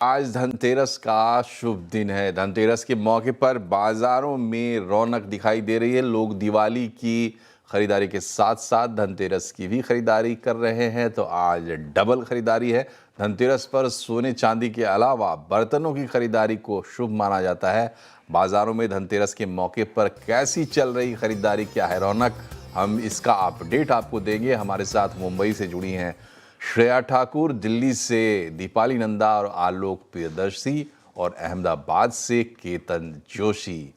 आज धनतेरस का शुभ दिन है। धनतेरस के मौके पर बाजारों में रौनक दिखाई दे रही है। लोग दिवाली की खरीदारी के साथ साथ धनतेरस की भी खरीदारी कर रहे हैं, तो आज डबल खरीदारी है। धनतेरस पर सोने चांदी के अलावा बर्तनों की खरीदारी को शुभ माना जाता है। बाजारों में धनतेरस के मौके पर कैसी चल रही खरीदारी, क्या है रौनक, हम इसका अपडेट आपको देंगे। हमारे साथ मुंबई से जुड़ी हैं श्रेया ठाकुर, दिल्ली से दीपाली नंदा और आलोक प्रियदर्शी, और अहमदाबाद से केतन जोशी।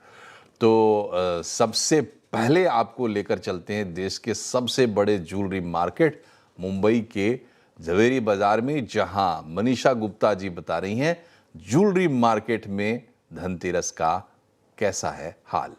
तो सबसे पहले आपको लेकर चलते हैं देश के सबसे बड़े ज्वेलरी मार्केट मुंबई के झवेरी बाजार में, जहां मनीषा गुप्ता जी बता रही हैं ज्वेलरी मार्केट में धनतेरस का कैसा है हाल।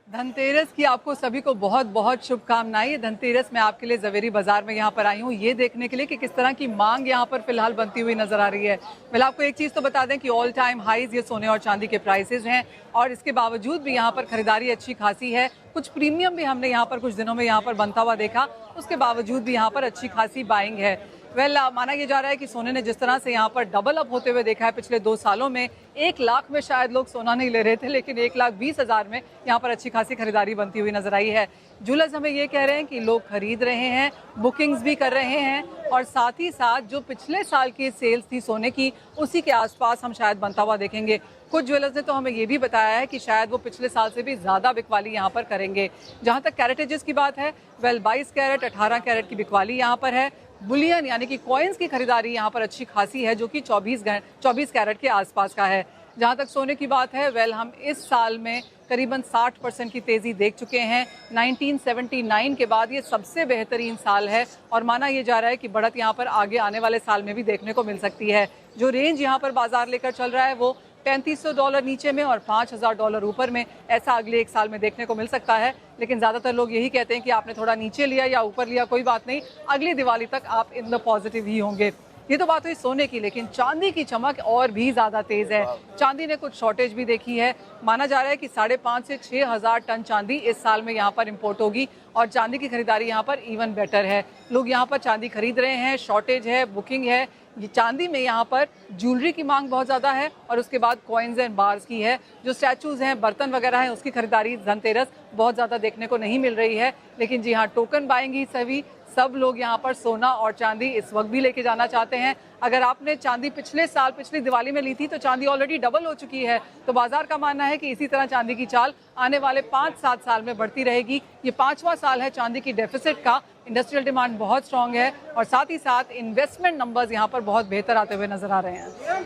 धनतेरस की आपको सभी को बहुत बहुत शुभकामनाएं। धनतेरस मैं आपके लिए जवेरी बाजार में यहाँ पर आई हूँ ये देखने के लिए कि किस तरह की मांग यहाँ पर फिलहाल बनती हुई नजर आ रही है। पहले आपको एक चीज़ तो बता दें कि ऑल टाइम हाईज ये सोने और चांदी के प्राइसेस हैं, और इसके बावजूद भी यहाँ पर खरीदारी अच्छी खासी है। कुछ प्रीमियम भी हमने यहाँ पर कुछ दिनों में यहाँ पर बनता हुआ देखा, उसके बावजूद भी यहाँ पर अच्छी खासी बाइंग है। माना यह जा रहा है कि सोने ने जिस तरह से यहाँ पर डबल अप होते हुए देखा है पिछले 2 सालों में, 1 लाख में शायद लोग सोना नहीं ले रहे थे, लेकिन 1,20,000 में यहाँ पर अच्छी खासी खरीदारी बनती हुई नजर आई है। ज्वेलर्स हमें ये कह रहे हैं कि लोग खरीद रहे हैं, बुकिंग्स भी कर रहे हैं, और साथ ही साथ जो पिछले साल की सेल्स थी सोने की, उसी के आसपास हम शायद बनता हुआ देखेंगे। कुछ ज्वेलर्स ने तो हमें ये भी बताया है कि शायद वो पिछले साल से भी ज़्यादा बिकवाली यहाँ पर करेंगे। जहाँ तक कैरेटेजेस की बात है, 22 कैरेट 18 कैरेट की बिकवाली यहाँ पर है। बुलियन यानी कि कॉइन्स की खरीदारी यहाँ पर अच्छी खासी है, जो कि 24 कैरेट के आसपास का है। जहाँ तक सोने की बात है, हम इस साल में करीबन 60% की तेज़ी देख चुके हैं। 1979 के बाद ये सबसे बेहतरीन साल है, और माना यह जा रहा है कि बढ़त यहाँ पर आगे आने वाले साल में भी देखने को मिल सकती है। जो रेंज यहाँ पर बाजार लेकर चल रहा है वो $3,500 नीचे में और $5,000 ऊपर में, ऐसा अगले 1 साल में देखने को मिल सकता है। लेकिन ज़्यादातर लोग यही कहते हैं कि आपने थोड़ा नीचे लिया या ऊपर लिया, कोई बात नहीं, अगली दिवाली तक आप इन द पॉजिटिव ही होंगे। ये तो बात हुई सोने की, लेकिन चांदी की चमक और भी ज़्यादा तेज़ है। चांदी ने कुछ शॉर्टेज भी देखी है। माना जा रहा है कि 5,500 से 6,000 टन चांदी इस साल में यहाँ पर इंपोर्ट होगी, और चांदी की खरीदारी यहाँ पर इवन बेटर है। लोग यहाँ पर चांदी खरीद रहे हैं, शॉर्टेज है, बुकिंग है। ये चांदी में यहाँ पर ज्वेलरी की मांग बहुत ज़्यादा है, और उसके बाद कॉइन्स एंड बार्स की है। जो स्टैचूज़ हैं, बर्तन वगैरह हैं, उसकी खरीदारी धनतेरस बहुत ज़्यादा देखने को नहीं मिल रही है। लेकिन जी हाँ, टोकन बाइंग ही सब लोग यहाँ पर सोना और चांदी इस वक्त भी लेके जाना चाहते हैं। अगर आपने चांदी पिछली दिवाली में ली थी, तो चांदी ऑलरेडी डबल हो चुकी है। तो बाजार का मानना है कि इसी तरह चांदी की चाल आने वाले 5-7 साल में बढ़ती रहेगी। ये 5वां साल है चांदी की डेफिसिट का। इंडस्ट्रियल डिमांड बहुत स्ट्रांग है, और साथ ही साथ इन्वेस्टमेंट नंबर्स यहाँ पर बहुत बेहतर आते हुए नजर आ रहे हैं।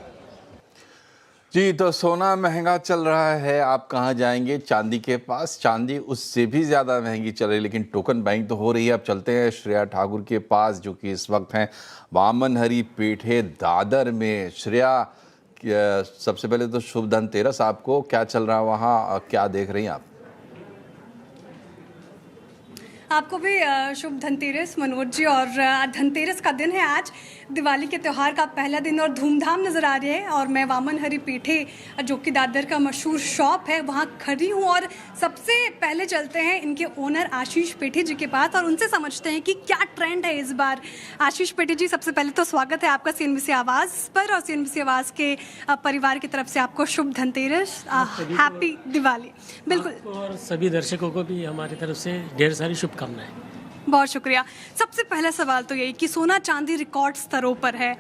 जी, तो सोना महंगा चल रहा है, आप कहाँ जाएंगे चांदी के पास? चांदी उससे भी ज़्यादा महंगी चल रही है, लेकिन टोकन बाइंग तो हो रही है। अब चलते हैं श्रेया ठाकुर के पास, जो कि इस वक्त हैं वामन हरी पेठे दादर में। श्रेया, सबसे पहले तो शुभ धनतेरस आपको। क्या चल रहा है वहाँ, क्या देख रही हैं आप? आपको भी शुभ धनतेरस मनोज जी। और धनतेरस का दिन है आज, दिवाली के त्यौहार का पहला दिन, और धूमधाम नज़र आ रही है। और मैं वामन हरी पेठे, जो कि दादर का मशहूर शॉप है, वहाँ खड़ी हूँ। और सबसे पहले चलते हैं इनके ओनर आशीष पेठे जी के पास, और उनसे समझते हैं कि क्या ट्रेंड है इस बार। आशीष पेठे जी, सबसे पहले तो स्वागत है आपका CNBC आवाज़ पर, और CNBC आवाज़ के परिवार की तरफ से आपको शुभ धनतेरस, हैप्पी दिवाली। बिल्कुल, और सभी दर्शकों को भी हमारी तरफ से ढेर सारी शुभकामनाएं। बहुत शुक्रिया। सबसे पहला सवाल तो यही कि सोना चांदी रिकॉर्ड स्तरों पर है,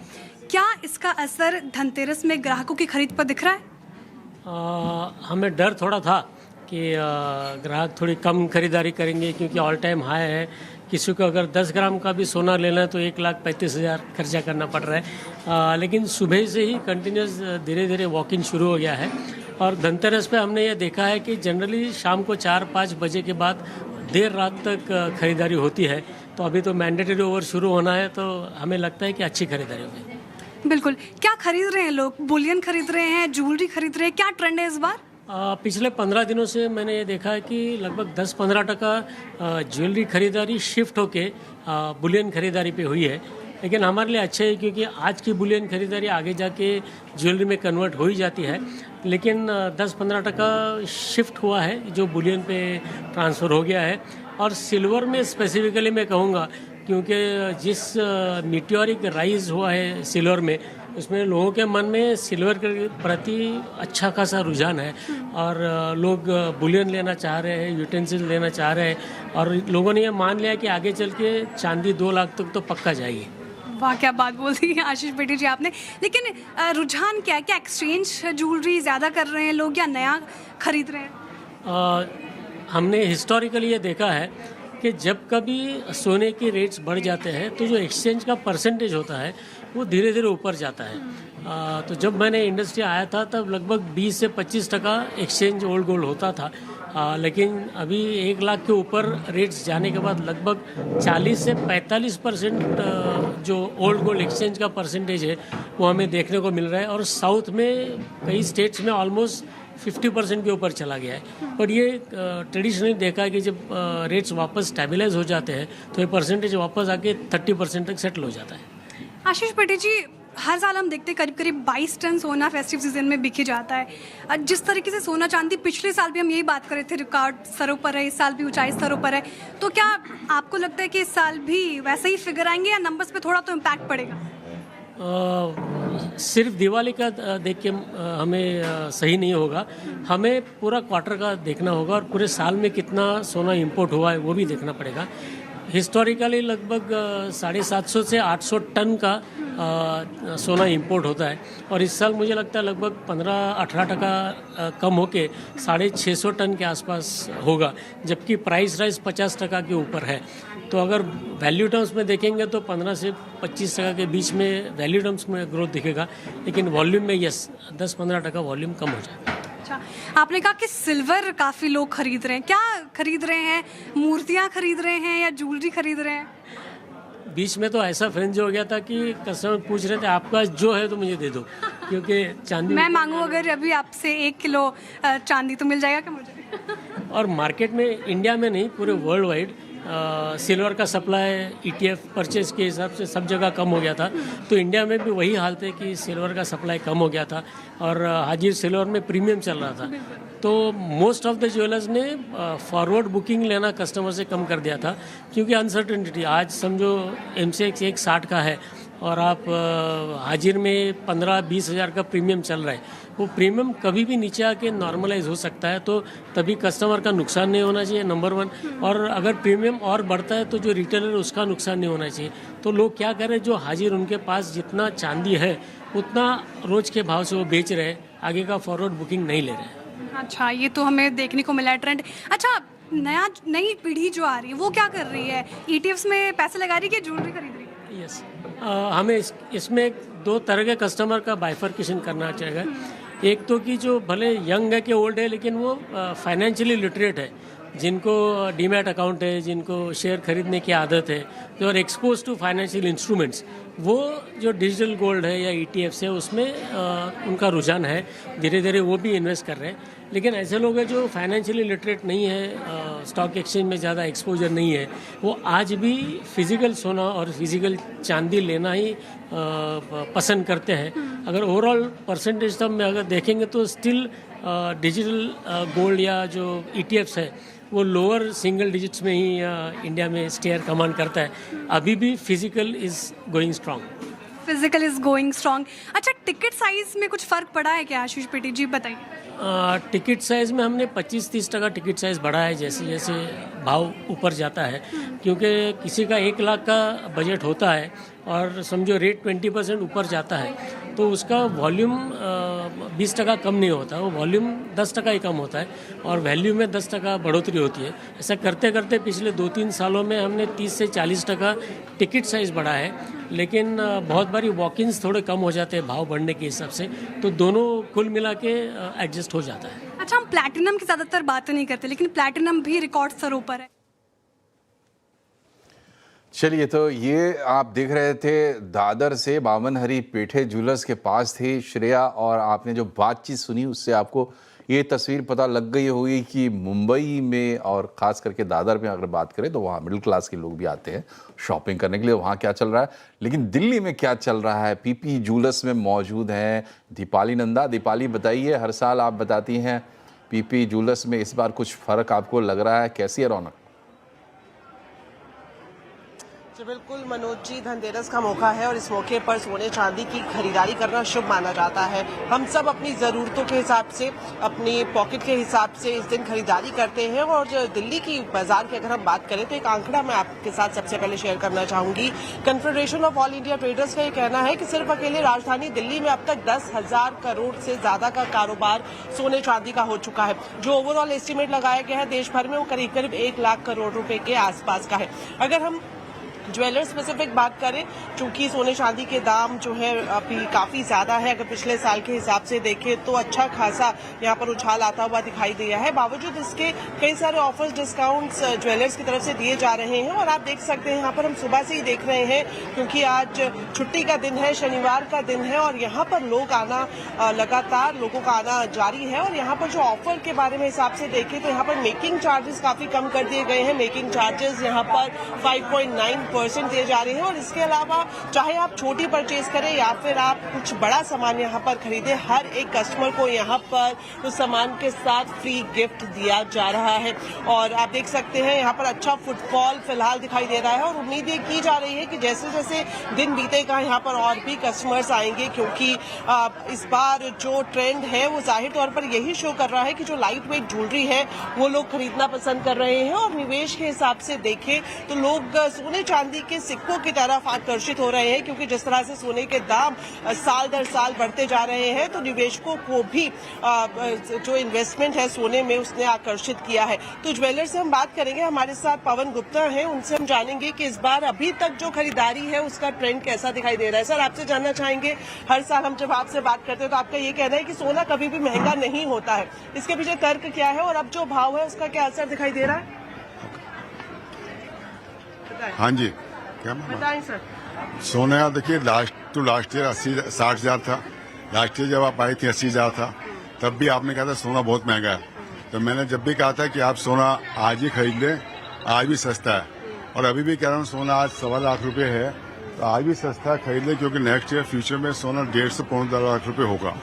क्या इसका असर धनतेरस में ग्राहकों की खरीद पर दिख रहा है? हमें डर थोड़ा था कि ग्राहक थोड़ी कम खरीदारी करेंगे, क्योंकि ऑल टाइम हाई है। किसी को अगर 10 ग्राम का भी सोना लेना है तो 1,35,000 खर्चा करना पड़ रहा है। लेकिन सुबह से ही कंटिन्यूस धीरे धीरे वॉकिंग शुरू हो गया है। और धनतेरस पे हमने ये देखा है कि जनरली शाम को 4-5 बजे के बाद देर रात तक खरीदारी होती है। तो अभी तो मैंडेटरी ओवर शुरू होना है, तो हमें लगता है कि अच्छी खरीदारी होगी। बिल्कुल। क्या खरीद रहे हैं लोग? बुलियन खरीद रहे हैं, ज्वेलरी खरीद रहे हैं, क्या ट्रेंड है इस बार? पिछले 15 दिनों से मैंने ये देखा है कि लगभग 10-15% ज्वेलरी खरीदारी शिफ्ट होके बुलियन खरीदारी पे हुई है। लेकिन हमारे लिए अच्छे है, क्योंकि आज की बुलियन खरीदारी आगे जाके ज्वेलरी में कन्वर्ट हो ही जाती है। लेकिन 10-15% शिफ्ट हुआ है जो बुलियन पे ट्रांसफ़र हो गया है। और सिल्वर में स्पेसिफिकली मैं कहूँगा, क्योंकि जिस मीटियोरिक राइज हुआ है सिल्वर में, उसमें लोगों के मन में सिल्वर के प्रति अच्छा खासा रुझान है और लोग बुलियन लेना चाह रहे हैं, यूटेंसिल लेना चाह रहे हैं और लोगों ने ये मान लिया कि आगे चल के चांदी 2 लाख तक तो पक्का जाएगी। वाह, क्या बात बोल दी है आशीष पेटी जी आपने। लेकिन रुझान क्या है? क्या एक्सचेंज ज्वेलरी ज़्यादा कर रहे हैं लोग या नया खरीद रहे हैं? हमने हिस्टोरिकली ये देखा है कि जब कभी सोने के रेट्स बढ़ जाते हैं तो जो एक्सचेंज का परसेंटेज होता है वो धीरे धीरे ऊपर जाता है। तो जब मैंने इंडस्ट्री आया था तब लगभग 20 से 25% एक्सचेंज ओल्ड गोल्ड होता था। लेकिन अभी 1 लाख के ऊपर रेट्स जाने के बाद लगभग 40 से 45% जो ओल्ड गोल्ड एक्सचेंज का परसेंटेज है वो हमें देखने को मिल रहा है और साउथ में कई स्टेट्स में ऑलमोस्ट 50% के ऊपर चला गया है। पर ये ट्रेडिशनली देखा है कि जब रेट्स वापस स्टेबलाइज हो जाते हैं तो ये परसेंटेज वापस आके 30% तक सेटल हो जाता है। आशीष पेटी जी, हर साल हम देखते हैं करीब करीब 22 टन सोना फेस्टिव सीजन में बिक ही जाता है। जिस तरीके से सोना चांदी पिछले साल भी हम यही बात कर रहे थे, रिकॉर्ड स्तरों पर है, इस साल भी ऊंचाई स्तरों पर है, तो क्या आपको लगता है कि इस साल भी वैसे ही फिगर आएंगे या नंबर्स पे थोड़ा तो इम्पैक्ट पड़ेगा? सिर्फ दिवाली का देख के हमें सही नहीं होगा, हमें पूरा क्वार्टर का देखना होगा और पूरे साल में कितना सोना इंपोर्ट हुआ है वो भी देखना पड़ेगा। हिस्टोरिकली लगभग 750 से 800 टन का सोना इंपोर्ट होता है और इस साल मुझे लगता है लगभग 15-18% कम होके 650 टन के आसपास होगा, जबकि प्राइस राइज 50% के ऊपर है। तो अगर वैल्यू टर्म्स में देखेंगे तो 15 से 25% के बीच में वैल्यू टर्म्स में ग्रोथ दिखेगा, लेकिन वॉल्यूम में 10-15% वॉल्यूम कम हो जाएगा। अच्छा, आपने कहा कि सिल्वर काफ़ी लोग खरीद रहे हैं, क्या खरीद रहे हैं? मूर्तियाँ खरीद रहे हैं या ज्वेलरी खरीद रहे हैं? बीच में तो ऐसा फ्रेंज हो गया था कि कस्टमर पूछ रहे थे आपका जो है तो मुझे दे दो, क्योंकि चांदी मैं मांगूँ अगर अभी आपसे 1 किलो चांदी तो मिल जाएगा क्या मुझे? और मार्केट में, इंडिया में नहीं पूरे वर्ल्ड वाइड सिल्वर का सप्लाई ETF परचेज के हिसाब से सब जगह कम हो गया था। तो इंडिया में भी वही हालत है कि सिल्वर का सप्लाई कम हो गया था और हाजिर सिल्वर में प्रीमियम चल रहा था। तो मोस्ट ऑफ द ज्वेलर्स ने फॉरवर्ड बुकिंग लेना कस्टमर से कम कर दिया था, क्योंकि अनसर्टेनिटी, आज समझो MCX 160 का है और आप हाजिर में 15-20 हज़ार का प्रीमियम चल रहा है, वो प्रीमियम कभी भी नीचे आके नॉर्मलाइज हो सकता है। तो तभी कस्टमर का नुकसान नहीं होना चाहिए, नंबर 1। और अगर प्रीमियम और बढ़ता है तो जो रिटेलर है उसका नुकसान नहीं होना चाहिए। तो लोग क्या कर रहे हैं, जो हाजिर उनके पास जितना चांदी है उतना रोज के भाव से वो बेच रहे हैं, आगे का फॉरवर्ड बुकिंग नहीं ले रहे हैं। अच्छा, ये तो हमें देखने को मिला है ट्रेंड। अच्छा, नई पीढ़ी जो आ रही है वो क्या कर रही है? ETFs में पैसे लगा रही है कि ज्वेलरी खरीद रही है? यस, हमें इसमें 2 तरह के कस्टमर का बाइफर्केशन करना चाहिए। एक तो कि जो भले यंग है कि ओल्ड है, लेकिन वो फाइनेंशियली लिटरेट है, जिनको डीमैट अकाउंट है, जिनको शेयर खरीदने की आदत है, जो are exposed to financial instruments, वो जो डिजिटल गोल्ड है या ETFs है उसमें उनका रुझान है, धीरे धीरे वो भी इन्वेस्ट कर रहे हैं। लेकिन ऐसे लोग हैं जो फाइनेंशियली लिटरेट नहीं है, स्टॉक एक्सचेंज में ज़्यादा एक्सपोजर नहीं है, वो आज भी फिजिकल सोना और फिजिकल चांदी लेना ही पसंद करते हैं। अगर ओवरऑल परसेंटेज टर्म में अगर देखेंगे तो स्टिल डिजिटल गोल्ड या जो ETFs है वो लोअर सिंगल डिजिट्स में ही इंडिया में शेयर कमांड करता है। अभी भी physical is going strong. Physical is going strong. अच्छा, टिकट साइज में कुछ फर्क पड़ा है क्या आशीष पेटी जी, बताइए? टिकट साइज़ में हमने 25-30% टिकट साइज़ बढ़ा है जैसे जैसे भाव ऊपर जाता है, क्योंकि किसी का 1 लाख का बजट होता है और समझो रेट 20% ऊपर जाता है तो उसका वॉल्यूम 20% कम नहीं होता, वो वॉल्यूम 10% ही कम होता है और वैल्यू में 10% बढ़ोतरी होती है। ऐसा करते करते पिछले 2-3 सालों में हमने 30 से 40% टिकट साइज़ बढ़ा है, लेकिन बहुत बारी वॉक-इन्स थोड़े कम हो जाते हैं भाव बढ़ने के हिसाब से, तो दोनों कुल मिला के एडजस्ट हो जाता है। अच्छा, हम प्लैटिनम की ज़्यादातर बातें नहीं करते, लेकिन प्लैटिनम भी रिकॉर्ड स्तरों पर है। चलिए, तो ये आप देख रहे थे दादर से बामन हरी पेठे ज्वेलर्स के पास थी श्रेया, और आपने जो बातचीत सुनी उससे आपको ये तस्वीर पता लग गई होगी कि मुंबई में और ख़ास करके दादर में अगर बात करें तो वहाँ मिडिल क्लास के लोग भी आते हैं शॉपिंग करने के लिए, वहाँ क्या चल रहा है। लेकिन दिल्ली में क्या चल रहा है, PP ज्वेलर्स में मौजूद हैं दीपाली नंदा। दीपाली, बताइए, हर साल आप बताती हैं PP ज्वेलर्स में इस बार कुछ फ़र्क आपको लग रहा है, कैसी है रौनक? जी बिल्कुल मनोज जी, धनतेरस का मौका है और इस मौके पर सोने चांदी की खरीदारी करना शुभ माना जाता है। हम सब अपनी ज़रूरतों के हिसाब से, अपनी पॉकेट के हिसाब से इस दिन खरीदारी करते हैं। और जो दिल्ली की बाजार की अगर हम बात करें तो एक आंकड़ा मैं आपके साथ सबसे पहले शेयर करना चाहूंगी। Confederation of all India traders का ये कहना है कि सिर्फ अकेले राजधानी दिल्ली में अब तक 10,000 करोड़ से ज्यादा का कारोबार सोने चांदी का हो चुका है। जो ओवरऑल एस्टीमेट लगाया गया है देश भर में वो करीब करीब 1 लाख करोड़ रुपए के आसपास का है। अगर हम ज्वेलर स्पेसिफिक बात करें, चूंकि सोने चांदी के दाम जो है अभी काफी ज्यादा है, अगर पिछले साल के हिसाब से देखें तो अच्छा खासा यहाँ पर उछाल आता हुआ दिखाई दिया है। बावजूद इसके कई सारे ऑफर्स, डिस्काउंट्स ज्वेलर्स की तरफ से दिए जा रहे हैं। और आप देख सकते हैं यहाँ पर हम सुबह से ही देख रहे हैं, क्योंकि आज छुट्टी का दिन है, शनिवार का दिन है और यहाँ पर लोग आना, लगातार लोगों का आना जारी है। और यहाँ पर जो ऑफर के बारे में हिसाब से देखें तो यहाँ पर मेकिंग चार्जेस काफी कम कर दिए गए हैं। मेकिंग चार्जेस यहाँ पर 5.9% दिए जा रहे हैं। और इसके अलावा चाहे आप छोटी परचेज करें या फिर आप कुछ बड़ा सामान यहाँ पर खरीदें, हर एक कस्टमर को यहाँ पर उस सामान के साथ फ्री गिफ्ट दिया जा रहा है। और आप देख सकते हैं यहाँ पर अच्छा फुटफॉल फिलहाल दिखाई दे रहा है और उम्मीद ये की जा रही है कि जैसे जैसे दिन बीतेगा यहाँ पर और भी कस्टमर्स आएंगे, क्योंकि इस बार जो ट्रेंड है वो जाहिर तौर पर यही शो कर रहा है कि जो लाइट वेट ज्वेलरी है वो लोग खरीदना पसंद कर रहे हैं। और निवेश के हिसाब से देखें तो लोग सोने चांदी के सिक्कों की तरफ आकर्षित हो रहे हैं, क्योंकि जिस तरह से सोने के दाम साल दर साल बढ़ते जा रहे हैं तो निवेशकों को भी जो इन्वेस्टमेंट है सोने में उसने आकर्षित किया है। तो ज्वेलर से हम बात करेंगे, हमारे साथ पवन गुप्ता हैं, उनसे हम जानेंगे कि इस बार अभी तक जो खरीदारी है उसका ट्रेंड कैसा दिखाई दे रहा है। सर, आपसे जानना चाहेंगे, हर साल हम जब आपसे बात करते हैं तो आपका ये कहना है कि सोना कभी भी महंगा नहीं होता है, इसके पीछे तर्क क्या है और अब जो भाव है उसका क्या असर दिखाई दे रहा है? हाँ जी, क्या बताएं सर। सोने का देखिए लास्ट ईयर 60,000 था। लास्ट ईयर जब आप आई थी 80,000 था, तब भी आपने कहा था सोना बहुत महंगा है। तो मैंने जब भी कहा था कि आप सोना आज ही खरीद लें, आज भी सस्ता है। और अभी भी कह रहा हूँ सोना आज 1.25 लाख रुपए है, तो आज भी सस्ता है, खरीद लें, क्योंकि नेक्स्ट ईयर फ्यूचर में सोना 1.5 से 2.25 लाख रुपए होगा।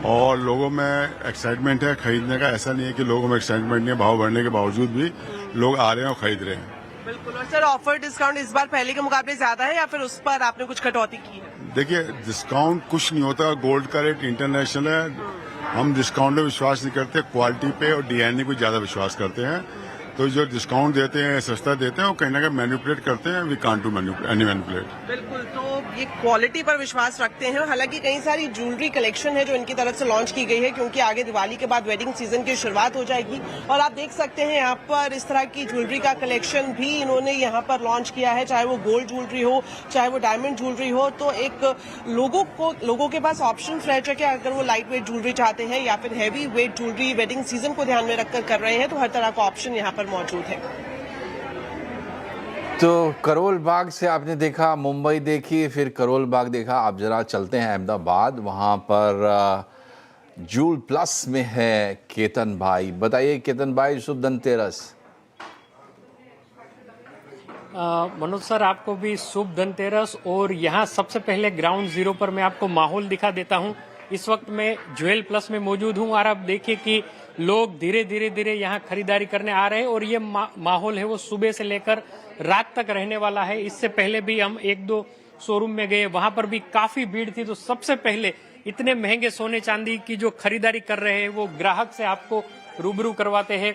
और लोगों में एक्साइटमेंट है खरीदने का, ऐसा नहीं है कि लोगों में एक्साइटमेंट नहीं है। भाव बढ़ने के बावजूद भी लोग आ रहे हैं और खरीद रहे हैं। बिल्कुल। और सर, ऑफर डिस्काउंट इस बार पहले के मुकाबले ज्यादा है या फिर उस पर आपने कुछ कटौती की है? देखिए, डिस्काउंट कुछ नहीं होता। गोल्ड का रेट इंटरनेशनल है, हम डिस्काउंट में विश्वास नहीं करते, क्वालिटी पे और डिजाइनिंग पे ज्यादा विश्वास करते हैं। तो जो डिस्काउंट देते हैं, सस्ता देते हैं, वो कहीं ना कहीं मैनिपुलेट करते हैं। We can't do manipulate. बिल्कुल। तो ये क्वालिटी पर विश्वास रखते हैं। हालांकि कई सारी ज्वेलरी कलेक्शन है जो इनकी तरफ से लॉन्च की गई है, क्योंकि आगे दिवाली के बाद वेडिंग सीजन की शुरुआत हो जाएगी। और आप देख सकते हैं यहाँ पर इस तरह की ज्वेलरी का कलेक्शन भी इन्होंने यहाँ पर लॉन्च किया है, चाहे वो गोल्ड ज्वेलरी हो, चाहे वो डायमंड ज्वेलरी हो। तो एक लोगों के पास ऑप्शन रह चुके हैं, अगर वो लाइट वेट ज्वेलरी चाहते हैं या फिर heavy weight jewellery wedding season को ध्यान में रखकर कर रहे हैं, तो हर तरह का ऑप्शन यहाँ पर मौजूद है। तो करोल बाग से आपने देखा, मुंबई देखी, फिर करोल बाग देखा। आप जरा चलते हैं अहमदाबाद, वहाँ पर जूल प्लस में है केतन भाई। बताइए केतन भाई, शुभ धनतेरस। मनोज सर, आपको भी शुभ धनतेरस। और यहाँ सबसे पहले ग्राउंड जीरो पर मैं आपको माहौल दिखा देता हूँ। इस वक्त मैं ज्वेल प्लस में मौजूद हूँ और आप देखिए कि लोग धीरे धीरे यहाँ खरीदारी करने आ रहे हैं। और ये माहौल है वो सुबह से लेकर रात तक रहने वाला है। इससे पहले भी हम 1-2 शोरूम में गए, वहां पर भी काफी भीड़ थी। तो सबसे पहले इतने महंगे सोने चांदी की जो खरीदारी कर रहे हैं वो ग्राहक से आपको रूबरू करवाते हैं।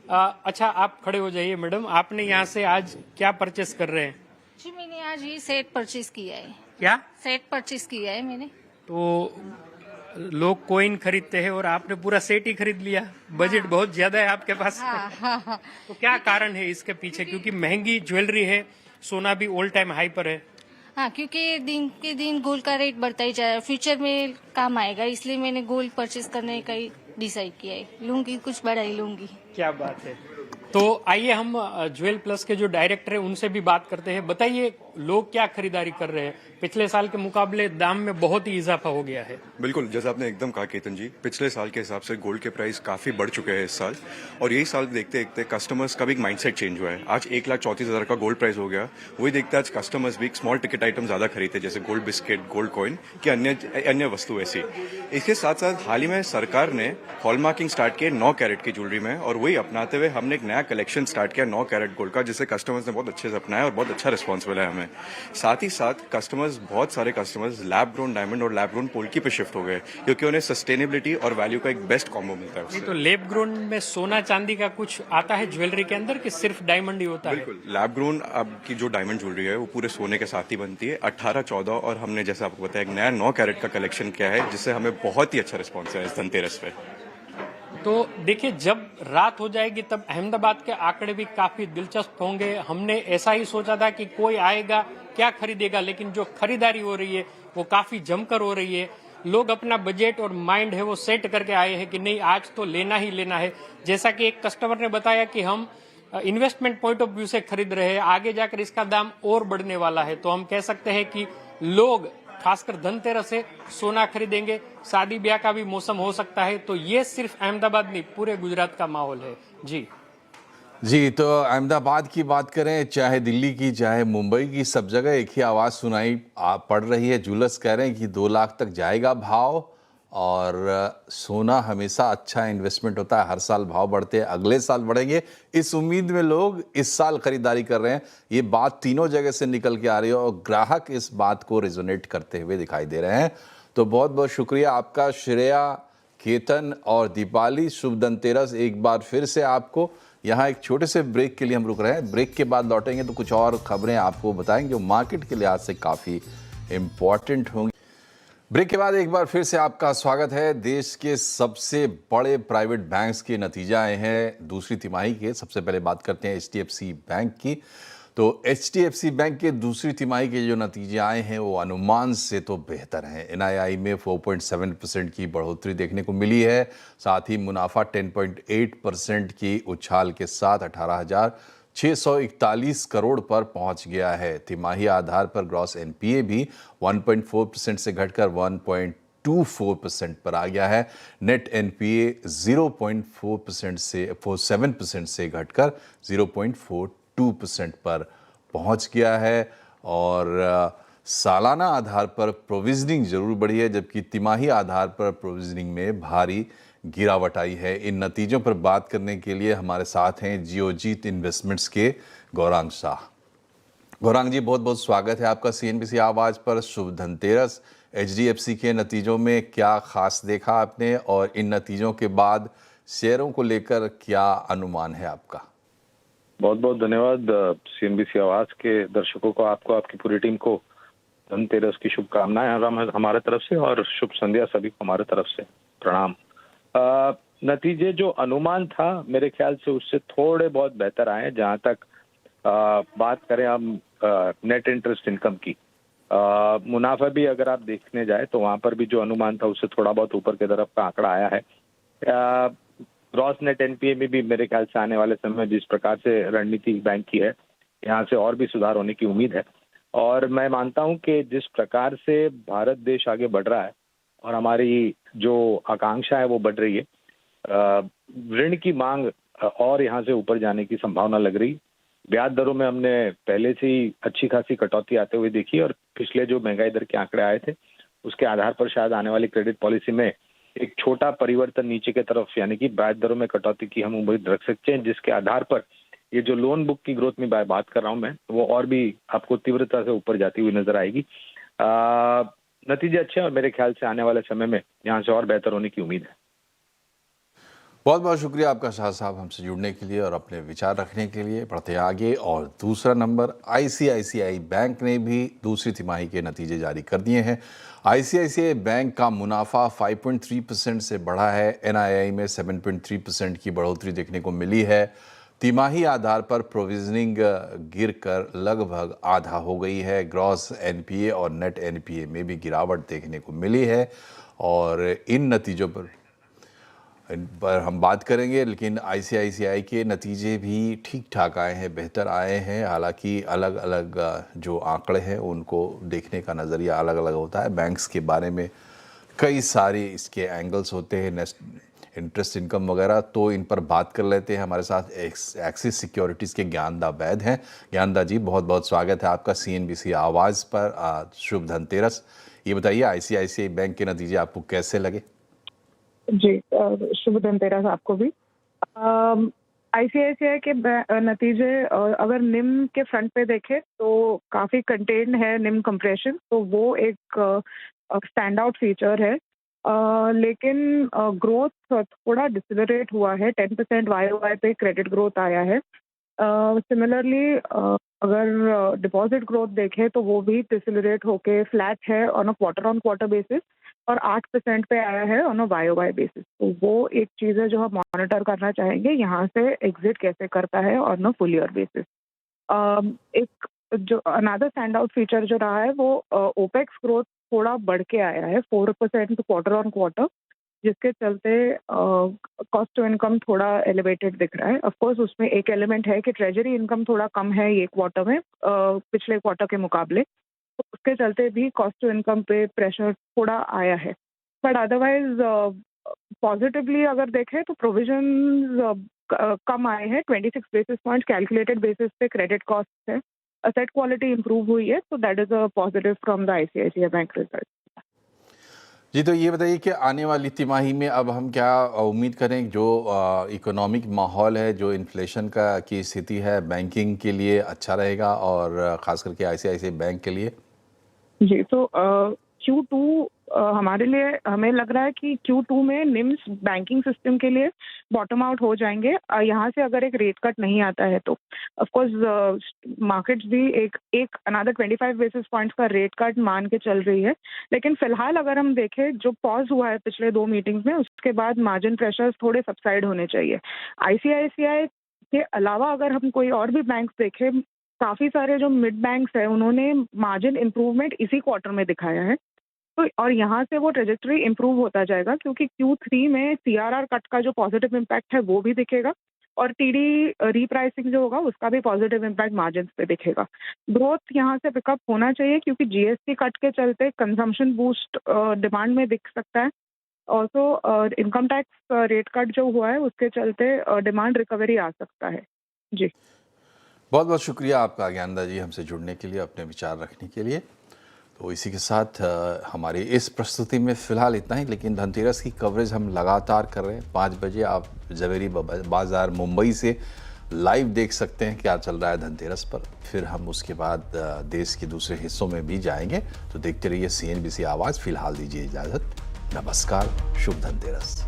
अच्छा, आप खड़े हो जाइए मैडम। आपने यहाँ से आज क्या परचेस कर रहे हैं? जी, मैंने आज ये सेट परचेज किया है। क्या सेट परचेज किया है मैंने? तो लोग कॉइन खरीदते हैं और आपने पूरा सेट ही खरीद लिया। बजट बहुत ज्यादा है आपके पास। हाँ। तो क्या कारण है इसके पीछे? क्योंकि महंगी ज्वेलरी है, सोना भी ऑल टाइम हाई पर है। हाँ, क्योंकि दिन के दिन गोल्ड का रेट बढ़ता ही जा रहा है, फ्यूचर में काम आएगा, इसलिए मैंने गोल्ड परचेज करने का ही डिसाइड किया है। लूंगी, कुछ बड़ा ही लूंगी। क्या बात है। तो आइए हम ज्वेल प्लस के जो डायरेक्टर है उनसे भी बात करते हैं। बताइए लोग क्या खरीदारी कर रहे हैं? पिछले साल के मुकाबले दाम में बहुत ही इजाफा हो गया है। बिल्कुल, जैसा आपने एकदम कहा केतन जी, पिछले साल के हिसाब से गोल्ड के प्राइस काफी बढ़ चुके हैं इस साल, और यही साल देखते देखते कस्टमर्स का भी एक माइंडसेट चेंज हुआ है। आज 1,34,000 का गोल्ड प्राइस हो गया, वही देखते आज कस्टमर्स भी स्मॉल टिकट आइटम ज्यादा खरीदते, जैसे गोल्ड बिस्किट, गोल्ड कॉइन की अन्य वस्तु ऐसी। इसके साथ साथ हाल ही में सरकार ने हॉलमार्किंग स्टार्ट किया 9 कैरेट की ज्वेलरी में, और वही अपनाते हुए हमने एक नया कलेक्शन स्टार्ट किया 9 कैरेट गोल्ड का, जिसे कस्टमर्स ने बहुत अच्छे से अपनाया और बहुत अच्छा रिस्पॉन्स मिला है हमें। साथ ही साथ बहुत सारे कस्टमर्स लैब ग्रोन डायमंड और लैब ग्रोन पोल्की पे शिफ्ट हो गए, क्योंकि उन्हें सस्टेनेबिलिटी और वैल्यू का एक बेस्ट कॉम्बो मिलता है उससे। तो लैब ग्रोन में सोना चांदी का कुछ आता है ज्वेलरी के अंदर, कि सिर्फ डायमंड ही होता है? बिल्कुल, लैब ग्रोन अब की जो डायमंड ज्वेलरी है वो पूरे सोने के साथ ही बनती है, 18, 14, और हमने जैसे आपको बताया एक नया 9 कैरेट का कलेक्शन किया है, जिससे हमें बहुत ही अच्छा रिस्पॉन्स है इस धनतेरस पे। तो देखिए, जब रात हो जाएगी तब अहमदाबाद के आंकड़े भी काफी दिलचस्प होंगे। हमने ऐसा ही सोचा था कि कोई आएगा क्या खरीदेगा, लेकिन जो खरीदारी हो रही है वो काफी जमकर हो रही है। लोग अपना बजट और माइंड है वो सेट करके आए हैं कि नहीं, आज तो लेना ही लेना है। जैसा कि एक कस्टमर ने बताया कि हम इन्वेस्टमेंट पॉइंट ऑफ व्यू से खरीद रहे हैं, आगे जाकर इसका दाम और बढ़ने वाला है। तो हम कह सकते हैं कि लोग खासकर धनतेरस से सोना खरीदेंगे। शादी ब्याह का भी मौसम हो सकता है। तो ये सिर्फ अहमदाबाद नहीं, पूरे गुजरात का माहौल है। जी, तो अहमदाबाद की बात करें, चाहे दिल्ली की, चाहे मुंबई की, सब जगह एक ही आवाज़ सुनाई पड़ रही है। जूलर्स कह रहे हैं कि 2 लाख तक जाएगा भाव, और सोना हमेशा अच्छा इन्वेस्टमेंट होता है। हर साल भाव बढ़ते हैं, अगले साल बढ़ेंगे, इस उम्मीद में लोग इस साल खरीदारी कर रहे हैं। ये बात तीनों जगह से निकल के आ रही है, और ग्राहक इस बात को रेजोनेट करते हुए दिखाई दे रहे हैं। तो बहुत बहुत शुक्रिया आपका श्रेया, केतन और दीपाली। शुभ धनतेरस एक बार फिर से आपको। यहाँ एक छोटे से ब्रेक के लिए हम रुक रहे हैं। ब्रेक के बाद लौटेंगे तो कुछ और खबरें आपको बताएंगे जो मार्केट के लिहाज से काफ़ी इम्पॉर्टेंट होंगी। ब्रेक के बाद एक बार फिर से आपका स्वागत है। देश के सबसे बड़े प्राइवेट बैंक्स के नतीजे आए हैं दूसरी तिमाही के। सबसे पहले बात करते हैं HDFC बैंक की। तो HDFC बैंक के दूसरी तिमाही के जो नतीजे आए हैं वो अनुमान से तो बेहतर हैं। NII में 4.7% की बढ़ोतरी देखने को मिली है। साथ ही मुनाफा 10.8% की उछाल के साथ 18,641 करोड़ पर पहुंच गया है। तिमाही आधार पर ग्रॉस NPA भी 1.4% से घटकर 1.24% पर आ गया है। नेट NPA 0.47% से घटकर 0.42% पर पहुंच गया है। और सालाना आधार पर प्रोविजनिंग जरूर बढ़ी है, जबकि तिमाही आधार पर प्रोविजनिंग में भारी गिरावट आई है। इन नतीजों पर बात करने के लिए हमारे साथ हैं जियोजीत इन्वेस्टमेंट्स के गौरांग शाह। गौरांग जी, बहुत बहुत स्वागत है आपका CNBC आवाज़ पर। शुभ धनतेरस। HDFC के नतीजों में क्या खास देखा आपने, और इन नतीजों के बाद शेयरों को लेकर क्या अनुमान है आपका? बहुत बहुत धन्यवाद CNBC आवाज के दर्शकों को, आपको, आपकी पूरी टीम को धनतेरस की शुभकामनाएं हमारे तरफ से, और शुभ संध्या सभी को हमारे तरफ से प्रणाम। नतीजे जो अनुमान था मेरे ख्याल से उससे थोड़े बहुत बेहतर आए। जहां तक बात करें हम नेट इंटरेस्ट इनकम की, मुनाफा भी अगर आप देखने जाए तो वहां पर भी जो अनुमान था उससे थोड़ा बहुत ऊपर की तरफ का आंकड़ा आया है। ग्रॉस नेट NPA में भी मेरे ख्याल से आने वाले समय में जिस प्रकार से रणनीति बैंक की है, यहाँ से और भी सुधार होने की उम्मीद है। और मैं मानता हूँ कि जिस प्रकार से भारत देश आगे बढ़ रहा है और हमारी जो आकांक्षा है वो बढ़ रही है, ऋण की मांग और यहाँ से ऊपर जाने की संभावना लग रही। ब्याज दरों में हमने पहले से ही अच्छी खासी कटौती आते हुए देखी, और पिछले जो महंगाई दर के आंकड़े आए थे उसके आधार पर शायद आने वाली क्रेडिट पॉलिसी में एक छोटा परिवर्तन नीचे की तरफ, यानी कि ब्याज दरों में कटौती की हम उम्मीद रख सकते हैं, जिसके आधार पर ये जो लोन बुक की ग्रोथ में बात कर रहा हूं मैं, वो और भी आपको तीव्रता से ऊपर जाती हुई नजर आएगी। नतीजे अच्छे हैं और मेरे ख्याल से आने वाले समय में यहाँ से और बेहतर होने की उम्मीद है। बहुत बहुत शुक्रिया आपका शाह साहब हमसे जुड़ने के लिए और अपने विचार रखने के लिए। बढ़ते आगे, और दूसरा नंबर ICICI बैंक ने भी दूसरी तिमाही के नतीजे जारी कर दिए हैं। ICICI बैंक का मुनाफा 5.3% से बढ़ा है। NII में 7.3% की बढ़ोतरी देखने को मिली है। तिमाही आधार पर प्रोविजनिंग गिरकर लगभग आधा हो गई है। ग्रॉस NPA और नेट NPA में भी गिरावट देखने को मिली है। और इन नतीजों पर इन पर हम बात करेंगे, लेकिन आईसीआईसीआई के नतीजे भी ठीक ठाक आए हैं, बेहतर आए हैं। हालांकि अलग अलग जो आंकड़े हैं उनको देखने का नज़रिया अलग अलग होता है। बैंक्स के बारे में कई सारे इसके एंगल्स होते हैं, इंटरेस्ट इनकम वगैरह, तो इन पर बात कर लेते हैं। हमारे साथ एक्सिस सिक्योरिटीज़ के ज्ञानदा वैद हैं। ज्ञानदा जी, बहुत बहुत स्वागत है आपका सीएनबीसी आवाज़ पर। शुभ धनतेरस। ये बताइए, आईसीआईसीआई बैंक के नतीजे आपको कैसे लगे? जी, शुभ धनतेरस आपको भी। आईसीआईसीआई के नतीजे अगर निम के फ्रंट पे देखें तो काफ़ी कंटेन्ड है निम कंप्रेशन, तो वो एक स्टैंड आउट फीचर है। लेकिन ग्रोथ थोड़ा डिसलरेट हुआ है, 10% वाई पे क्रेडिट ग्रोथ आया है। सिमिलरली अगर डिपॉजिट ग्रोथ देखें तो वो भी डिसलरेट होके फ्लैट है on a quarter on quarter basis, और 8% पे आया है ऑन अ वाई बेसिस। तो वो एक चीज़ है जो हम मॉनिटर करना चाहेंगे, यहाँ से एग्जिट कैसे करता है on a full year basis. एक जो अनदर स्टैंड आउट फीचर जो रहा है वो ओपेक्स ग्रोथ थोड़ा बढ़ के आया है, 4% क्वार्टर ऑन क्वार्टर, जिसके चलते कॉस्ट टू इनकम थोड़ा एलिवेटेड दिख रहा है। ऑफ कोर्स उसमें एक एलिमेंट है कि ट्रेजरी इनकम थोड़ा कम है ये क्वार्टर में पिछले क्वार्टर के मुकाबले, तो उसके चलते भी कॉस्ट टू इनकम पे प्रेशर थोड़ा आया है। बट अदरवाइज पॉजिटिवली अगर देखें तो प्रोविजन कम आए हैं, 26 बेसिस पॉइंट कैलकुलेटेड बेसिस पे क्रेडिट कॉस्ट है। असेट क्वालिटी इंप्रूव हुई है, तो that is a positive from the ICICI bank result. जी, तो ये बताइए कि आने वाली तिमाही में अब हम क्या उम्मीद करें? जो इकोनॉमिक माहौल है, जो इन्फ्लेशन की स्थिति है, बैंकिंग के लिए अच्छा रहेगा और ख़ास करके आईसीआईसीआई बैंक के लिए? जी, तो Q2 हमारे लिए हमें लग रहा है कि Q2 में निम्स बैंकिंग सिस्टम के लिए बॉटम आउट हो जाएंगे। यहाँ से अगर एक रेट कट नहीं आता है तो ऑफ कोर्स मार्केट्स भी एक अनदर 25 बेसिस पॉइंट्स का रेट कट मान के चल रही है। लेकिन फिलहाल अगर हम देखें, जो पॉज हुआ है पिछले 2 मीटिंग्स में, उसके बाद मार्जिन प्रेशर्स थोड़े सबसाइड होने चाहिए। आईसीआईसीआई के अलावा अगर हम कोई और भी बैंक्स देखें, काफ़ी सारे जो मिड बैंक्स हैं उन्होंने मार्जिन इम्प्रूवमेंट इसी क्वार्टर में दिखाया है। तो और यहाँ से वो ट्रेजेक्टरी इम्प्रूव होता जाएगा, क्योंकि Q3 में सीआरआर कट का जो पॉजिटिव इम्पैक्ट है वो भी दिखेगा, और टीडी रीप्राइसिंग जो होगा उसका भी पॉजिटिव इम्पैक्ट मार्जिन पे दिखेगा। ग्रोथ यहाँ से पिकअप होना चाहिए, क्योंकि जीएसटी कट के चलते कंजम्पशन बूस्ट डिमांड में दिख सकता है। Also income tax rate cut जो हुआ है उसके चलते डिमांड रिकवरी आ सकता है। जी, बहुत बहुत शुक्रिया आपका ज्ञानदा जी, हमसे जुड़ने के लिए, अपने विचार रखने के लिए। तो इसी के साथ हमारी इस प्रस्तुति में फ़िलहाल इतना ही, लेकिन धनतेरस की कवरेज हम लगातार कर रहे हैं। 5 बजे आप ज़वेरी बाज़ार मुंबई से लाइव देख सकते हैं क्या चल रहा है धनतेरस पर। फिर हम उसके बाद देश के दूसरे हिस्सों में भी जाएंगे। तो देखते रहिए सीएनबीसी आवाज़। फ़िलहाल दीजिए इजाज़त। नमस्कार, शुभ धनतेरस।